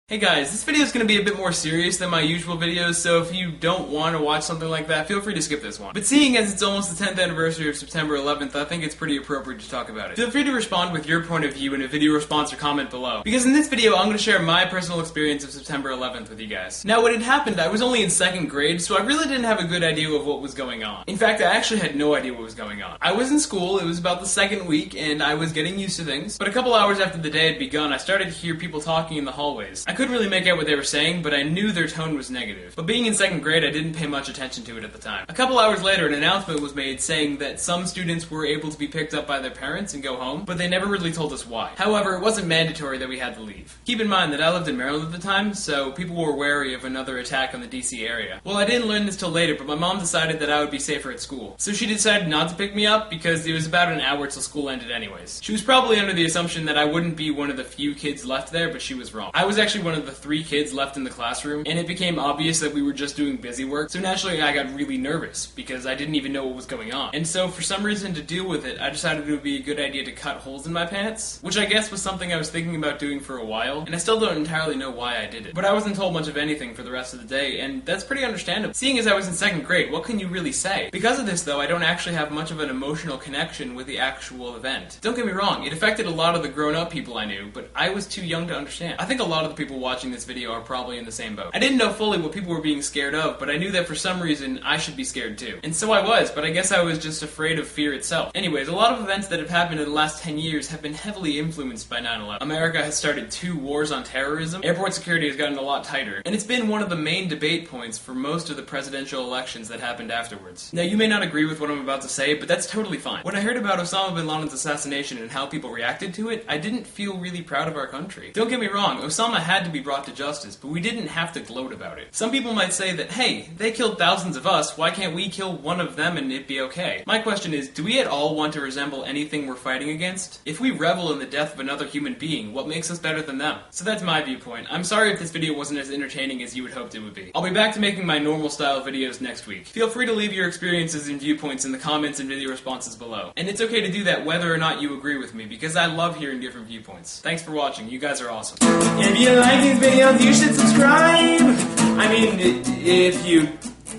Hey guys, this video is going to be a bit more serious than my usual videos, so if you don't want to watch something like that, feel free to skip this one. But seeing as it's almost the 10th anniversary of September 11th, I think it's pretty appropriate to talk about it. Feel free to respond with your point of view in a video response or comment below, because in this video I'm going to share my personal experience of September 11th with you guys. Now when it happened, I was only in 2nd grade, so I really didn't have a good idea of what was going on. In fact, I actually had no idea what was going on. I was in school, it was about the 2nd week, and I was getting used to things, but a couple hours after the day had begun, I started to hear people talking in the hallways. I couldn't really make out what they were saying, but I knew their tone was negative. But being in 2nd grade, I didn't pay much attention to it at the time. A couple hours later, an announcement was made saying that some students were able to be picked up by their parents and go home, but they never really told us why. However, it wasn't mandatory that we had to leave. Keep in mind that I lived in Maryland at the time, so people were wary of another attack on the DC area. Well, I didn't learn this till later, but my mom decided that I would be safer at school. So she decided not to pick me up because it was about an hour till school ended anyways. She was probably under the assumption that I wouldn't be one of the few kids left there, but she was wrong. I was actually one of the 3 kids left in the classroom, and it became obvious that we were just doing busy work, so naturally I got really nervous, because I didn't even know what was going on. And so for some reason to deal with it, I decided it would be a good idea to cut holes in my pants, which I guess was something I was thinking about doing for a while, and I still don't entirely know why I did it. But I wasn't told much of anything for the rest of the day, and that's pretty understandable. Seeing as I was in 2nd grade, what can you really say? Because of this though, I don't actually have much of an emotional connection with the actual event. Don't get me wrong, it affected a lot of the grown-up people I knew, but I was too young to understand. I think a lot of the people watching this video are probably in the same boat. I didn't know fully what people were being scared of, but I knew that for some reason I should be scared too. And so I was, but I guess I was just afraid of fear itself. Anyways, a lot of events that have happened in the last 10 years have been heavily influenced by 9/11. America has started 2 wars on terrorism, airport security has gotten a lot tighter, and it's been one of the main debate points for most of the presidential elections that happened afterwards. Now you may not agree with what I'm about to say, but that's totally fine. When I heard about Osama bin Laden's assassination and how people reacted to it, I didn't feel really proud of our country. Don't get me wrong, Osama had to be brought to justice, but we didn't have to gloat about it. Some people might say that, hey, they killed thousands of us, why can't we kill one of them and it be okay? My question is, do we at all want to resemble anything we're fighting against? If we revel in the death of another human being, what makes us better than them? So that's my viewpoint. I'm sorry if this video wasn't as entertaining as you had hoped it would be. I'll be back to making my normal style videos next week. Feel free to leave your experiences and viewpoints in the comments and video responses below. And it's okay to do that whether or not you agree with me, because I love hearing different viewpoints. Thanks for watching, you guys are awesome. If you like these videos, you should subscribe! I mean, if you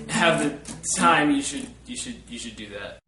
have the time, you should do that.